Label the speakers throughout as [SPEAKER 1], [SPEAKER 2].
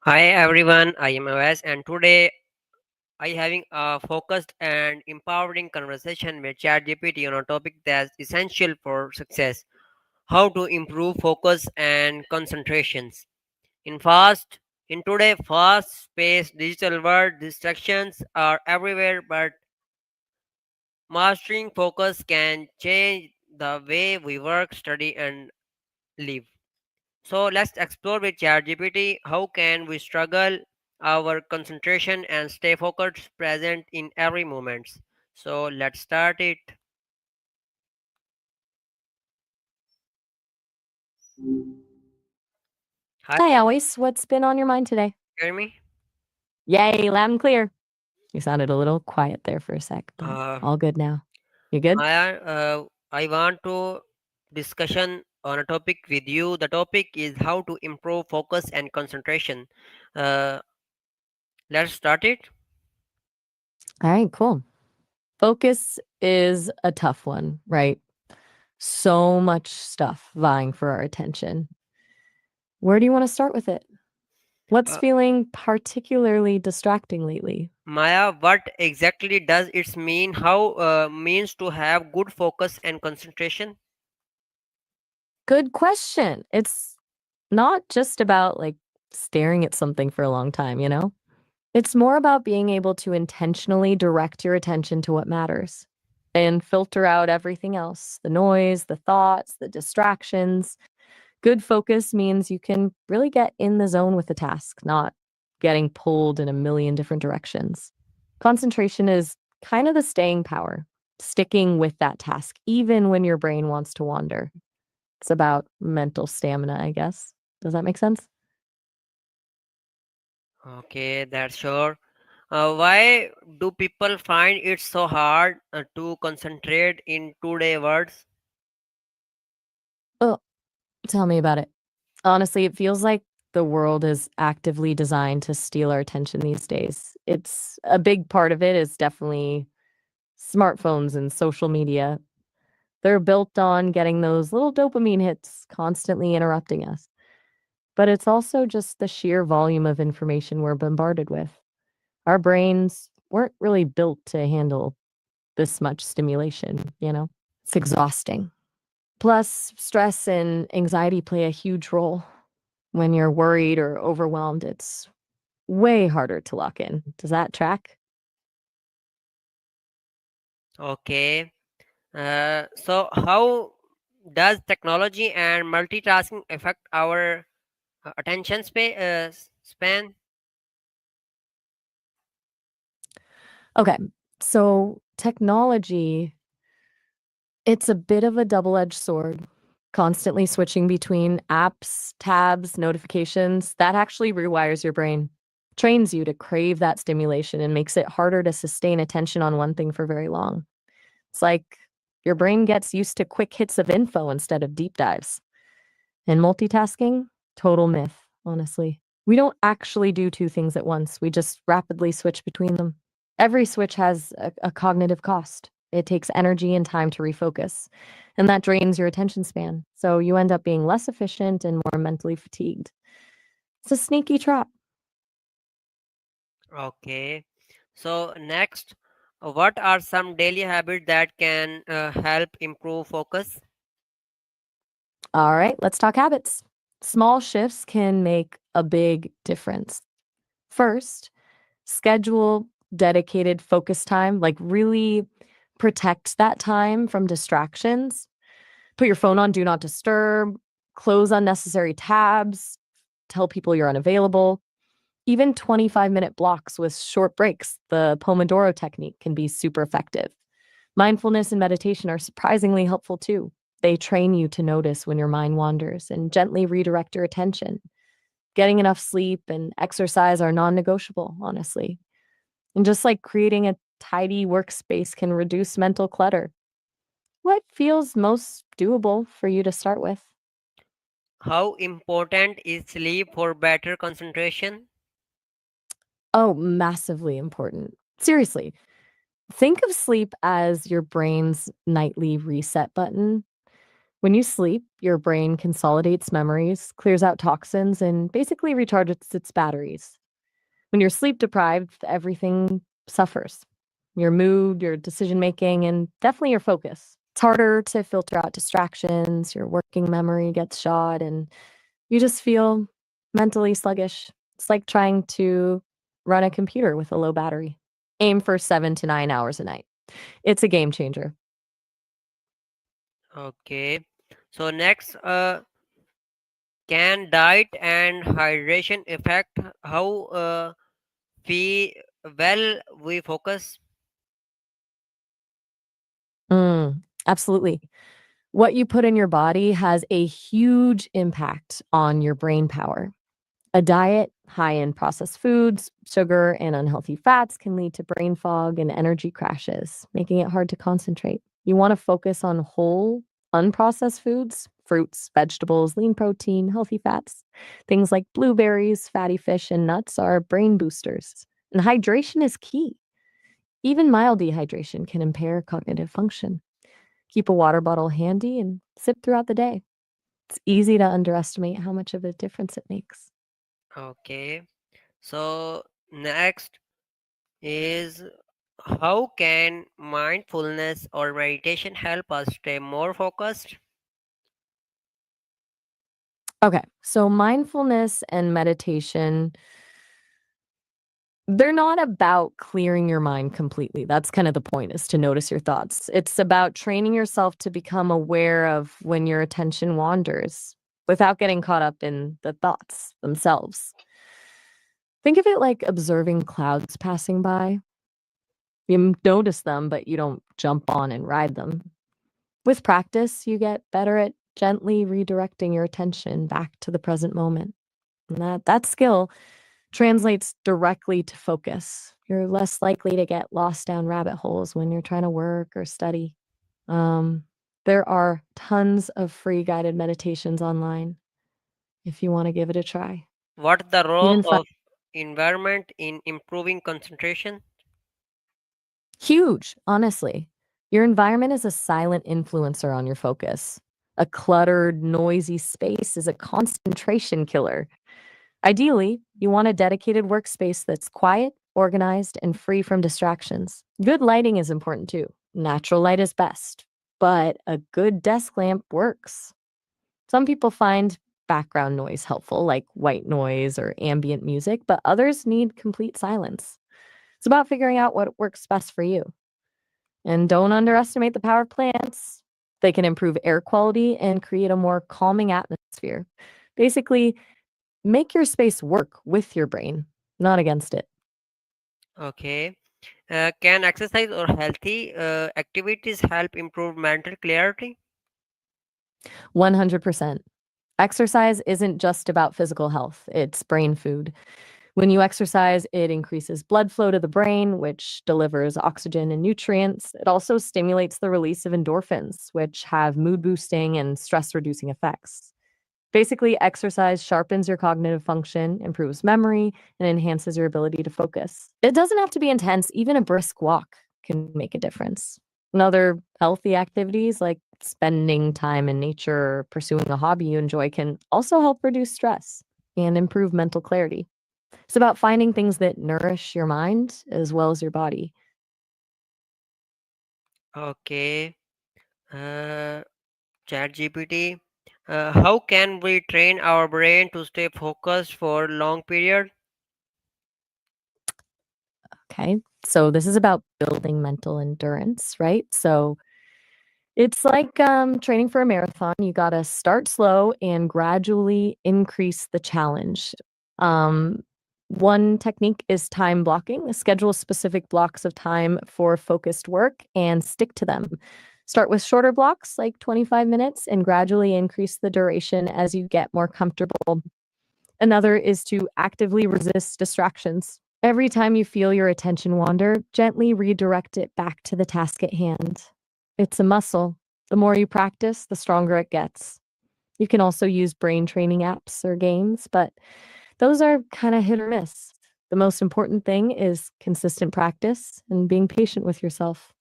[SPEAKER 1] Hi everyone, I am Awais and today I having a focused and empowering conversation with ChatGPT on a topic that's essential for success: how to improve focus and concentrations. In today fast-paced digital world, distractions are everywhere, but mastering focus can change the way we work, study, and live. So let's explore with ChatGPT how can we struggle our concentration and stay focused present in every moment. So let's start it. Hi,
[SPEAKER 2] Hi, Always. What's been on your mind today?
[SPEAKER 1] hear me?
[SPEAKER 2] Yay, loud and clear. You sounded a little quiet there for a sec, but
[SPEAKER 1] Uh,
[SPEAKER 2] all good now. You good?
[SPEAKER 1] Maya, I want to discussion on a topic with you. The topic is how to improve focus and concentration. Uh, let's start it.
[SPEAKER 2] All right, cool. Focus is a tough one, right? So much stuff vying for our attention. Where do you want to start with it? What's
[SPEAKER 1] Uh,
[SPEAKER 2] feeling particularly distracting lately?
[SPEAKER 1] Maya, what exactly does it mean? How means to have good focus and concentration?
[SPEAKER 2] Good question. It's not just about staring at something for a long time, you know? It's more about being able to intentionally direct your attention to what matters and filter out everything else, the noise, the thoughts, the distractions. Good focus means you can really get in the zone with the task, not getting pulled in a million different directions. Concentration is kind of the staying power, sticking with that task, even when your brain wants to wander. It's about mental stamina, I guess. Does that make sense?
[SPEAKER 1] Okay, that's sure. Why do people find it so hard to concentrate in today words?
[SPEAKER 2] Oh, tell me about it. Honestly, it feels like the world is actively designed to steal our attention these days. It's a big part of it is definitely smartphones and social media. They're built on getting those little dopamine hits, constantly interrupting us. But it's also just the sheer volume of information we're bombarded with. Our brains weren't really built to handle this much stimulation, you know? It's exhausting. Plus, stress and anxiety play a huge role. When you're worried or overwhelmed, it's way harder to lock in. Does that track?
[SPEAKER 1] Okay. So how does technology and multitasking affect our attention span?
[SPEAKER 2] Okay. So, technology, it's a bit of a double-edged sword. Constantly switching between apps, tabs, notifications, that actually rewires your brain. Trains you to crave that stimulation and makes it harder to sustain attention on one thing for very long. It's like your brain gets used to quick hits of info instead of deep dives. And multitasking, total myth, honestly. We don't actually do two things at once. We just rapidly switch between them. Every switch has a cognitive cost. It takes energy and time to refocus, and that drains your attention span. So you end up being less efficient and more mentally fatigued. It's a sneaky trap.
[SPEAKER 1] Okay. So next, what are some daily habits that can help improve focus?
[SPEAKER 2] All right, let's talk habits. Small shifts can make a big difference. First, schedule dedicated focus time, like really protect that time from distractions. Put your phone on do not disturb, close unnecessary tabs, tell people you're unavailable. Even 25-minute blocks with short breaks, the Pomodoro technique, can be super effective. Mindfulness and meditation are surprisingly helpful too. They train you to notice when your mind wanders and gently redirect your attention. Getting enough sleep and exercise are non negotiable, honestly. And just like creating a tidy workspace can reduce mental clutter. What feels most doable for you to start with?
[SPEAKER 1] How important is sleep for better concentration?
[SPEAKER 2] Oh, massively important. Seriously, think of sleep as your brain's nightly reset button. When you sleep, your brain consolidates memories, clears out toxins, and basically recharges its batteries. When you're sleep deprived, everything suffers. Your mood, your decision making, and definitely your focus. It's harder to filter out distractions, your working memory gets shot, and you just feel mentally sluggish. It's like trying to run a computer with a low battery. Aim for 7 to 9 hours a night. It's a game changer.
[SPEAKER 1] Okay. So next, can diet and hydration affect how we we focus?
[SPEAKER 2] Absolutely. What you put in your body has a huge impact on your brain power. A diet high in processed foods, sugar, and unhealthy fats can lead to brain fog and energy crashes, making it hard to concentrate. You want to focus on whole, unprocessed foods, fruits, vegetables, lean protein, healthy fats. Things like blueberries, fatty fish, and nuts are brain boosters. And hydration is key. Even mild dehydration can impair cognitive function. Keep a water bottle handy and sip throughout the day. It's easy to underestimate how much of a difference it makes.
[SPEAKER 1] Okay. So next is, how can mindfulness or meditation help us stay more focused?
[SPEAKER 2] Okay, so mindfulness and meditation, they're not about clearing your mind completely. That's kind of the point, is to notice your thoughts. It's about training yourself to become aware of when your attention wanders without getting caught up in the thoughts themselves. Think of it like observing clouds passing by. Notice them, but you don't jump on and ride them. With practice, you get better at gently redirecting your attention back to the present moment. And that skill translates directly to focus. You're less likely to get lost down rabbit holes when you're trying to work or study. Um, there are tons of free guided meditations online if you want to give it a try.
[SPEAKER 1] What's the role
[SPEAKER 2] Even
[SPEAKER 1] of environment in improving concentration?
[SPEAKER 2] Huge, honestly. Your environment is a silent influencer on your focus. A cluttered, noisy space is a concentration killer. Ideally, you want a dedicated workspace that's quiet, organized, and free from distractions. Good lighting is important too. Natural light is best, but a good desk lamp works. Some people find background noise helpful, like white noise or ambient music, but others need complete silence. It's about figuring out what works best for you. And don't underestimate the power of plants. They can improve air quality and create a more calming atmosphere. Basically, make your space work with your brain, not against it.
[SPEAKER 1] Okay. Can exercise or healthy activities help improve mental clarity?
[SPEAKER 2] 100%. Exercise isn't just about physical health, it's brain food. When you exercise, it increases blood flow to the brain, which delivers oxygen and nutrients. It also stimulates the release of endorphins, which have mood boosting and stress reducing effects. Basically, exercise sharpens your cognitive function, improves memory, and enhances your ability to focus. It doesn't have to be intense, even a brisk walk can make a difference. And other healthy activities like spending time in nature or pursuing a hobby you enjoy can also help reduce stress and improve mental clarity. It's about finding things that nourish your mind as well as your body.
[SPEAKER 1] Okay. Uh, ChatGPT. How can we train our brain to stay focused for long period?
[SPEAKER 2] Okay. So, this is about building mental endurance, right? So, it's like training for a marathon. You got to start slow and gradually increase the challenge. Um, one technique is time blocking. Schedule specific blocks of time for focused work and stick to them. Start with shorter blocks, like 25 minutes, and gradually increase the duration as you get more comfortable. Another is to actively resist distractions. Every time you feel your attention wander, gently redirect it back to the task at hand. It's a muscle. The more you practice, the stronger it gets. You can also use brain training apps or games, but those are kind of hit or miss. The most important thing is consistent practice and being patient with yourself.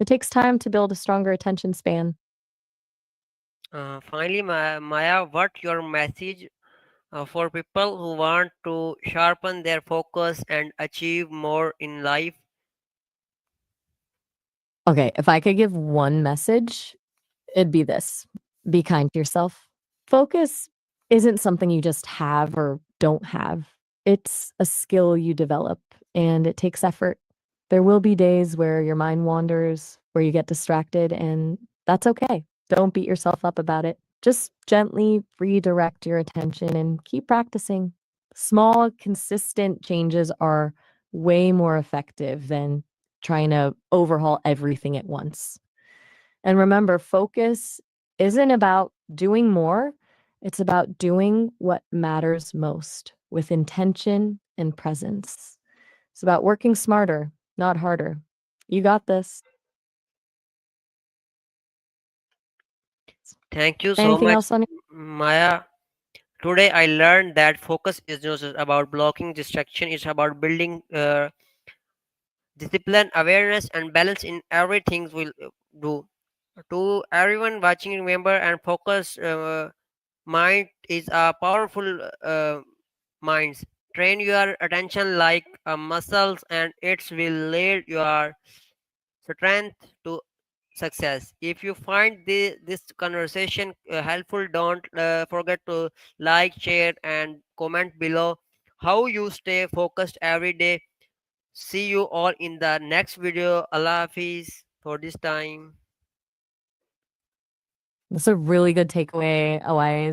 [SPEAKER 2] It takes time to build a stronger attention span.
[SPEAKER 1] Finally, Maya, what your message for people who want to sharpen their focus and achieve more in life?
[SPEAKER 2] Okay, if I could give one message, it'd be this: be kind to yourself. Focus isn't something you just have or don't have, it's a skill you develop, and it takes effort. There will be days where your mind wanders, where you get distracted, and that's okay. Don't beat yourself up about it. Just gently redirect your attention and keep practicing. Small, consistent changes are way more effective than trying to overhaul everything at once. And remember, focus isn't about doing more, it's about doing what matters most with intention and presence. It's about working smarter, not harder. You got this.
[SPEAKER 1] Thank you so
[SPEAKER 2] Anything
[SPEAKER 1] much,
[SPEAKER 2] else on
[SPEAKER 1] Maya. Today I learned that focus is not just about blocking distraction, it's about building discipline, awareness, and balance in everything we'll do. To everyone watching, remember and focus mind is a powerful minds. Train your attention like muscles, and it will lead your strength to success. If you find this conversation helpful, don't forget to like, share, and comment below how you stay focused every day. See you all in the next video. Allah Hafiz for this time.
[SPEAKER 2] That's a really good takeaway, Awais.